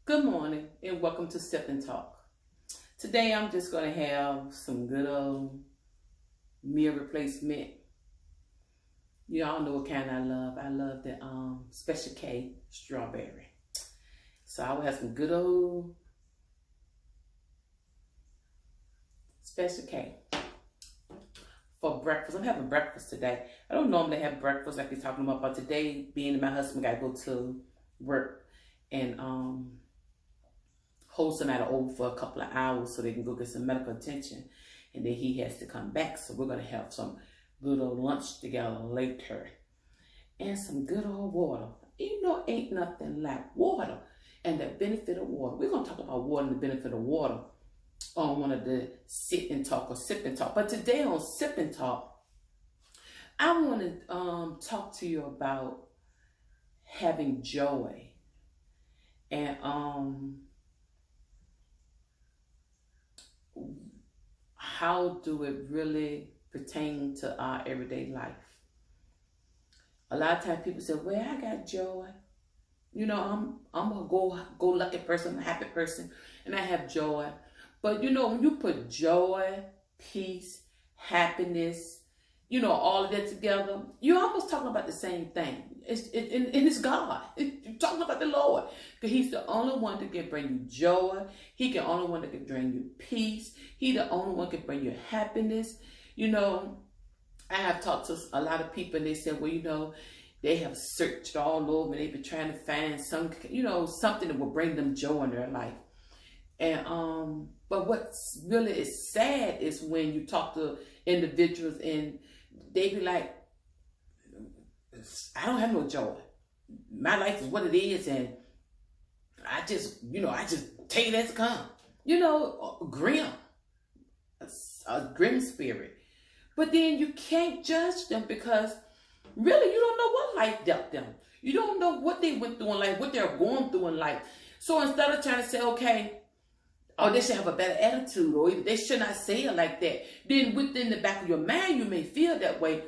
Good morning and welcome to Sip and Talk. Today I'm just going to have some good old meal replacement. You all know what kind I love. I love the Special K strawberry. So I will have some good old Special K for breakfast. I'm having breakfast today. I don't normally have breakfast like we're talking about, but today, being my husband got to go to work and hold somebody over for a couple of hours so they can go get some medical attention, and then he has to come back. So we're going to have some good old lunch together later and some good old water. You know, ain't nothing like water and the benefit of water. We're going to talk about water and the benefit of water on one of the Sit and Talk or Sip and Talk. But today on Sip and Talk, I want to talk to you about having joy and how do it really pertain to our everyday life. A lot of times people say, well, I got joy. You know, I'm a go lucky person, I'm a happy person, and I have joy. But you know, when you put joy, peace, happiness, you know, all of that together, you're almost talking about the same thing. It's God. You're talking about the Lord. Because He's the only one that can bring you joy. He can only one that can bring you peace. He the only one that can bring you happiness. You know, I have talked to a lot of people and they said, well, you know, they have searched all over and they've been trying to find some, you know, something that will bring them joy in their life. And but what's really is sad is when you talk to individuals and they be like, I don't have no joy. My life is what it is, and I just take it as it comes. You know, grim, a grim spirit. But then you can't judge them because really you don't know what life dealt them. You don't know what they went through in life, what they're going through in life. So instead of trying to say, okay, oh, they should have a better attitude, or they should not say it like that, then within the back of your mind, you may feel that way.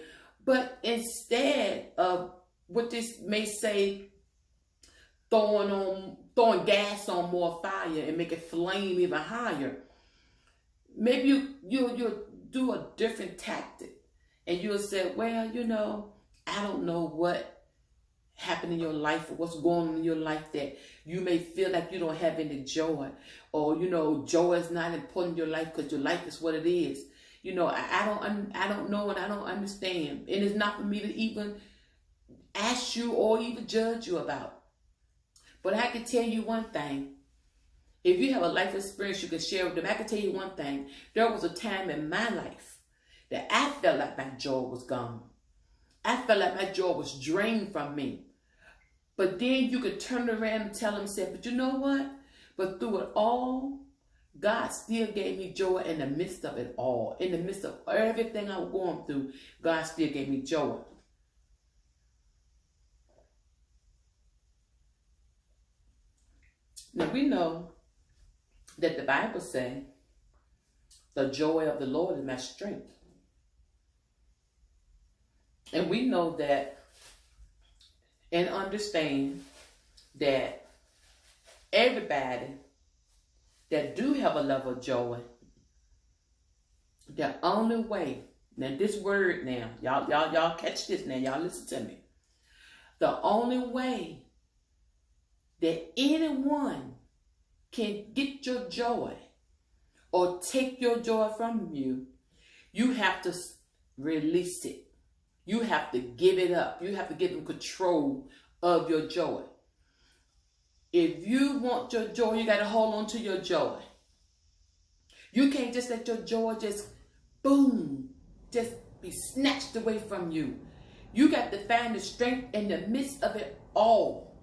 But instead of what this may say, throwing gas on more fire and make it flame even higher, maybe you'll do a different tactic. And you'll say, well, you know, I don't know what happened in your life or what's going on in your life that you may feel like you don't have any joy, or you know, joy is not important in your life because your life is what it is. You know, I don't know and I don't understand, and it's not for me to even ask you or even judge you about. But I can tell you one thing. If you have a life experience you can share with them, I can tell you one thing. There was a time in my life that I felt like my joy was gone. I felt like my joy was drained from me. But then you could turn around and tell them, say, but you know what? But through it all, God still gave me joy in the midst of it all. In the midst of everything I was going through, God still gave me joy. Now we know that the Bible says, the joy of the Lord is my strength. And we know that and understand that everybody that do have a level of joy, the only way, now this word now, y'all catch this now, y'all listen to me. The only way that anyone can get your joy or take your joy from you, you have to release it. You have to give it up. You have to give them control of your joy. If you want your joy, you got to hold on to your joy. You can't just let your joy just, boom, just be snatched away from you. You got to find the strength in the midst of it all.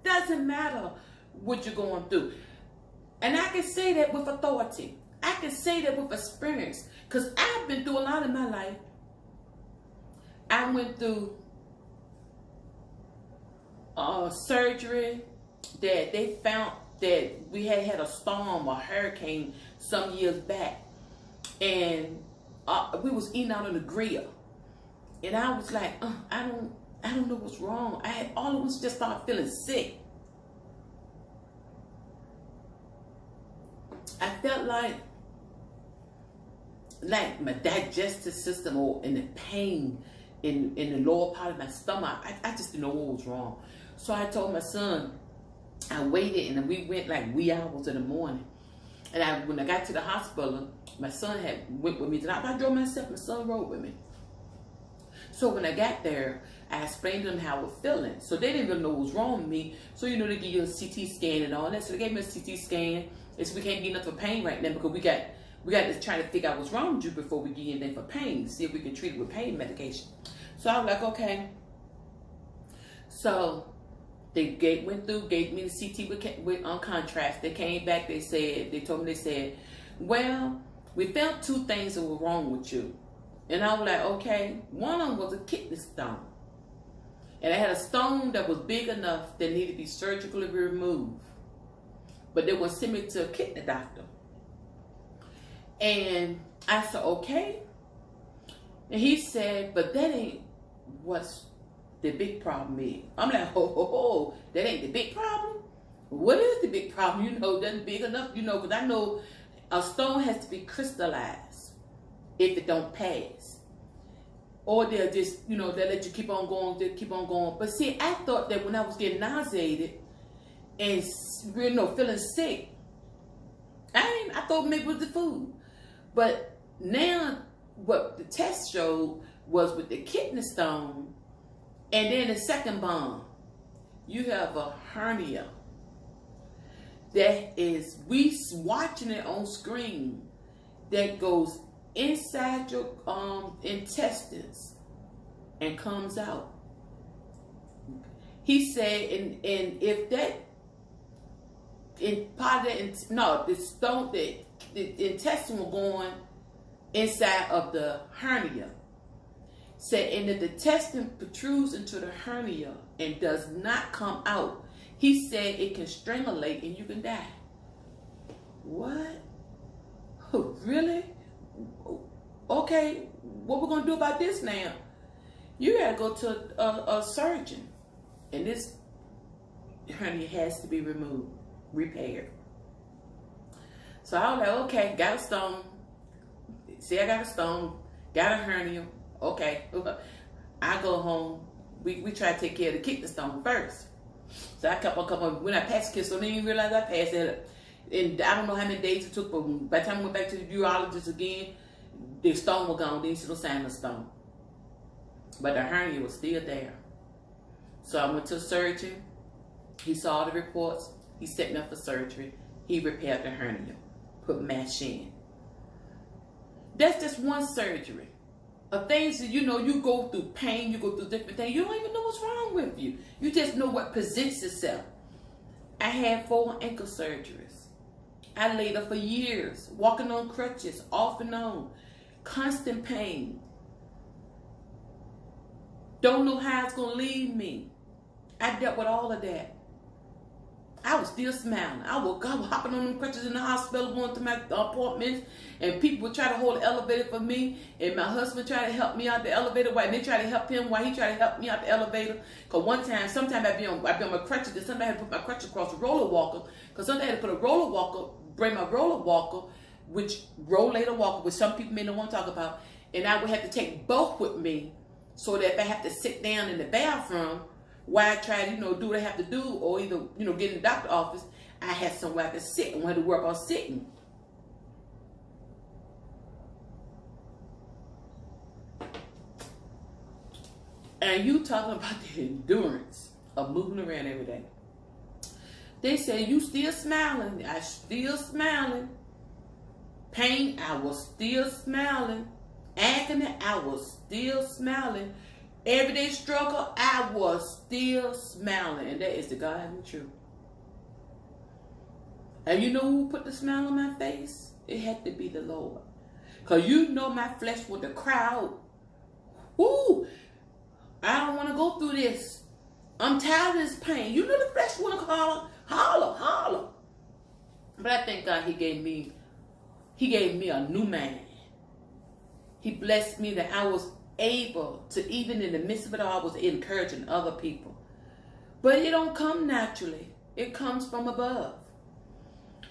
Doesn't matter what you're going through. And I can say that with authority. I can say that with experience. Because I've been through a lot in my life. I went through surgery that they found that we had a storm or hurricane some years back, and we was eating out on the grill, and I was like, I don't know what's wrong. I had all of us just started feeling sick, I felt like my digestive system or in the pain in the lower part of my stomach. I just didn't know what was wrong. So I told my son, I waited and we went like wee hours in the morning. And when I got to the hospital, my son went with me. I drove myself, my son rode with me. So when I got there, I explained to them how I was feeling. So they didn't really know what was wrong with me. So they give you a CT scan and all that. So they gave me a CT scan. They said we can't get enough for pain right now because we got to try to figure out what's wrong with you before we get anything for pain. See if we can treat it with pain medication. So I was like, okay. So they went through, gave me the CT with contrast. They came back, they told me, well, we found 2 things that were wrong with you. And I was like, okay. One of them was a kidney stone. And I had a stone that was big enough that needed to be surgically removed. But they would send me to a kidney doctor. And I said, okay. And he said, but that ain't what's the big problem is. I'm like, oh, that ain't the big problem? What is the big problem? That's big enough, because I know a stone has to be crystallized if it don't pass. Or they'll just, they'll let you keep on going, But see, I thought that when I was getting nauseated and, feeling sick, I thought maybe it was the food. But now, what the test showed was with the kidney stone, and then the second bomb, you have a hernia. That is, we watching it on screen, that goes inside your intestines and comes out. He said, and if that, in part of that, the stone, the intestine was going inside of the hernia. Said, and if the intestine protrudes into the hernia and does not come out, he said it can strangulate and you can die. What? Oh, really? Okay, what we're gonna do about this now? You gotta go to a surgeon, and this hernia has to be removed, repaired. So I was like, okay, got a stone. See, I got a stone, got a hernia. Okay, I go home. We try to take care of the kidney stone first. So I kept on when I passed the kidney stone, I didn't even realize I passed it. And I don't know how many days it took, but by the time I went back to the urologist again, the stone was gone. Didn't see no sign of the stone. But the hernia was still there. So I went to a surgeon. He saw the reports. He set me up for surgery. He repaired the hernia, put mesh in. That's just one surgery. Of things that, you go through pain, you go through different things. You don't even know what's wrong with you. You just know what presents itself. I had 4 ankle surgeries. I laid up for years, walking on crutches, off and on, constant pain. Don't know how it's going to leave me. I dealt with all of that. I was still smiling. I was hopping on them crutches in the hospital, going to my appointments, and people would try to hold the elevator for me, and my husband tried to help me out the elevator, and they tried to help him while he tried to help me out the elevator. Because sometimes I'd be on my crutches, and somebody had to put my crutch across the roller walker, because somebody had to put a roller walker, bring my roller walker, rollator walker, which some people may not want to talk about, and I would have to take both with me, so that if I have to sit down in the bathroom, while I try to, do what I have to do, or either, get in the doctor's office, I had somewhere I could sit and had to work on sitting. And you talking about the endurance of moving around every day. They say, you still smiling. I still smiling. Pain, I was still smiling. Agony, I was still smiling. Everyday struggle, I was still smiling. And that is the God and the truth. And you know who put the smile on my face? It had to be the Lord. Because my flesh wanted to cry out. Ooh, I don't want to go through this. I'm tired of this pain. The flesh want to holler. But I thank God He gave me a new man. He blessed me that I was able to, even in the midst of it all, I was encouraging other people. But it don't come naturally. It comes from above.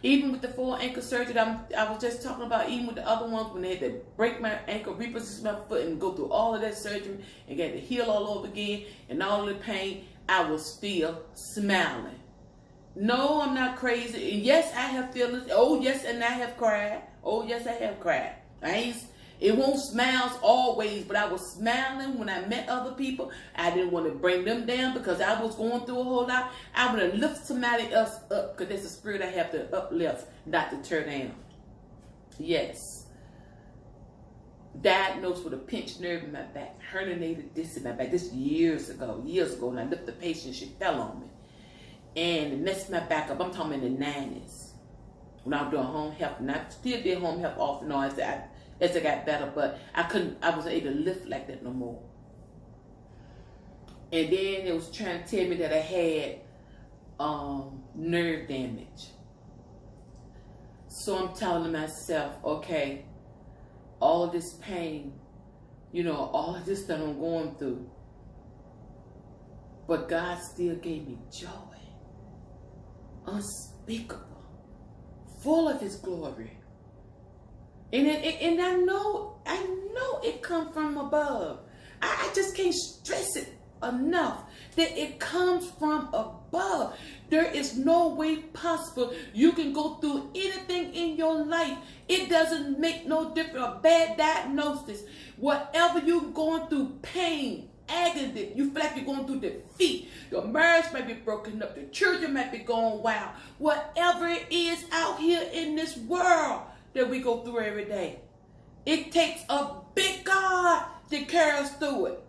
Even with the 4 ankle surgery that I was just talking about, even with the other ones when they had to break my ankle, reposition my foot, and go through all of that surgery and get to heal all over again and all of the pain, I was still smiling. No, I'm not crazy. And yes, I have feelings. Oh, yes, and I have cried. Oh, yes, I have cried. It won't smiles always, but I was smiling when I met other people. I didn't want to bring them down because I was going through a whole lot. I would have lifted somebody else up because there's a spirit I have to uplift, not to tear down. Yes. Diagnosed with a pinched nerve in my back, herniated disc in my back. This years ago, and I lifted the patient, she fell on me. And it messed my back up. I'm talking in the 90s. When I was doing home health, and I still did home health off and on as I got better, but I wasn't able to lift like that no more. And then it was trying to tell me that I had nerve damage. So I'm telling myself, okay, all of this pain, all of this that I'm going through, but God still gave me joy, unspeakable, full of His glory. And I know it comes from above. I just can't stress it enough that it comes from above. There is no way possible you can go through anything in your life. It doesn't make no difference. A bad diagnosis, whatever you're going through, pain, agony, you feel like you're going through defeat. Your marriage might be broken up. The children might be going wild. Whatever it is out here in this world that we go through every day, it takes a big God to carry us through it.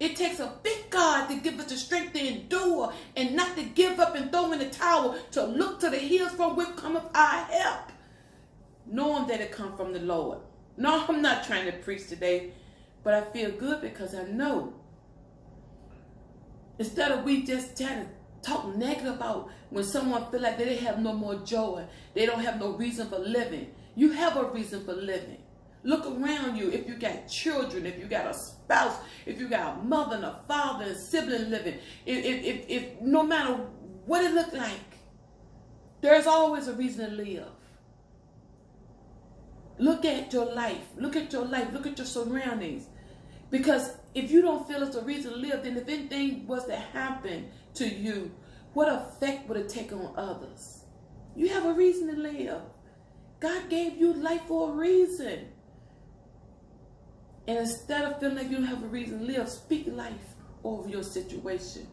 It takes a big God to give us the strength to endure and not to give up and throw in the towel, to look to the hills from which cometh our help, knowing that it comes from the Lord. No, I'm not trying to preach today, but I feel good because I know, instead of we just trying to talk negative about when someone feel like they have no more joy, they don't have no reason for living. You have a reason for living. Look around you. If you got children, if you got a spouse, if you got a mother and a father and sibling living, if no matter what it look like, there's always a reason to live. Look at your life. Look at your life. Look at your surroundings. Because if you don't feel it's a reason to live, then if anything was to happen to you, what effect would it take on others? You have a reason to live. God gave you life for a reason. And instead of feeling like you don't have a reason to live, speak life over your situation.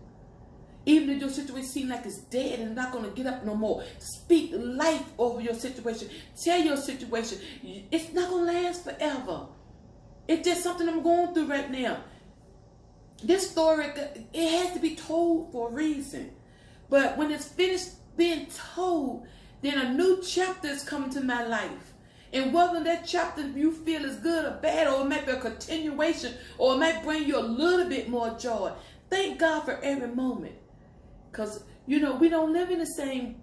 Even if your situation seems like it's dead and not going to get up no more, speak life over your situation. Tell your situation, it's not going to last forever. It's just something I'm going through right now. This story, it has to be told for a reason. But when it's finished being told, then a new chapter is coming to my life. And whether that chapter you feel is good or bad, or it might be a continuation, or it might bring you a little bit more joy, thank God for every moment. Because, we don't live in the same,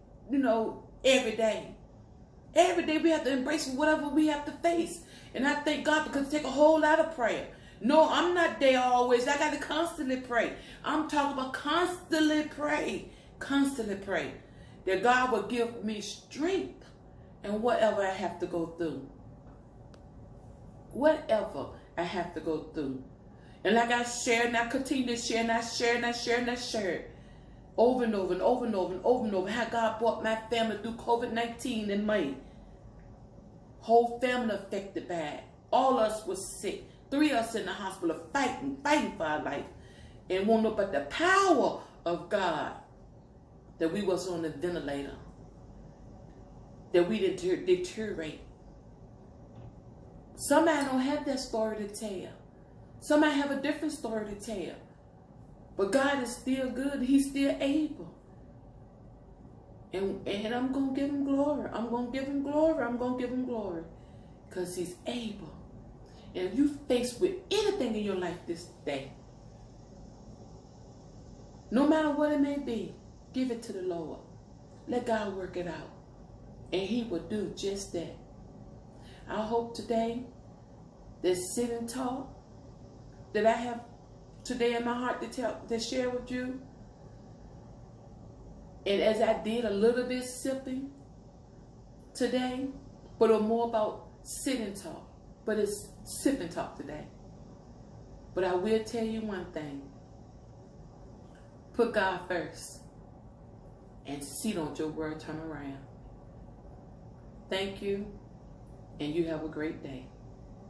every day. Every day we have to embrace whatever we have to face. And I thank God because it takes a whole lot of prayer. No, I'm not there always. I got to constantly pray. I'm talking about constantly pray. Constantly pray. That God will give me strength in whatever I have to go through. Whatever I have to go through. And like I shared, and I continue to share, and I share, and I share, and I share. Over and over and over and over and over and over. How God brought my family through COVID-19 in May. Whole family affected by it. All of us was sick. 3 of us in the hospital fighting for our life. And won't know but the power of God that we was on the ventilator. That we didn't deteriorate. Somebody don't have that story to tell. Somebody have a different story to tell. But God is still good. He's still able. And I'm going to give him glory. I'm going to give him glory. I'm going to give him glory. Because he's able. And if you faced with anything in your life this day, no matter what it may be, give it to the Lord. Let God work it out. And he will do just that. I hope today, this sitting talk that I have today in my heart to share with you, and as I did a little bit sipping today, but it was more about sit and talk. But it's sip and talk today. But I will tell you one thing. Put God first and see don't your world turn around. Thank you, and you have a great day.